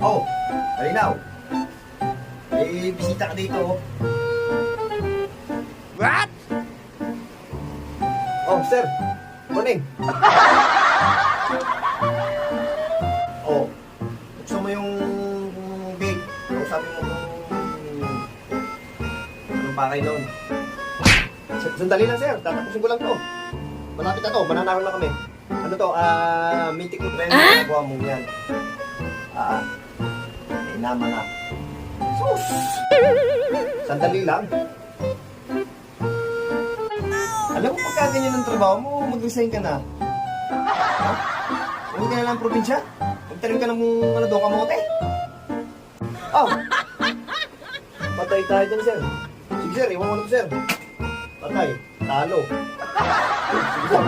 Oh, malinaw. May bisita ka dito. What? Oh, sir. Morning. Oh, buksan mo yung gate. Sabi mo anong pakay noon. Sandali lang, sir. Tatapusin ko lang to. Malapit na to. Mananaro na kami. Ano to? Mythic mo trend. Nagawa mo yan. Inama na. Sus! Sandali lang. Alam mo, pagka ganyan ang trabaho mo, mag-resign ka na. Ha? Huwag ka na lang probinsya. Magtanim ka ng ano doon, kamote. Oh! Patay tayo dyan, sir. Sige, sir. Iwan mo na to, sir. Patay. Talo. Sige, sir.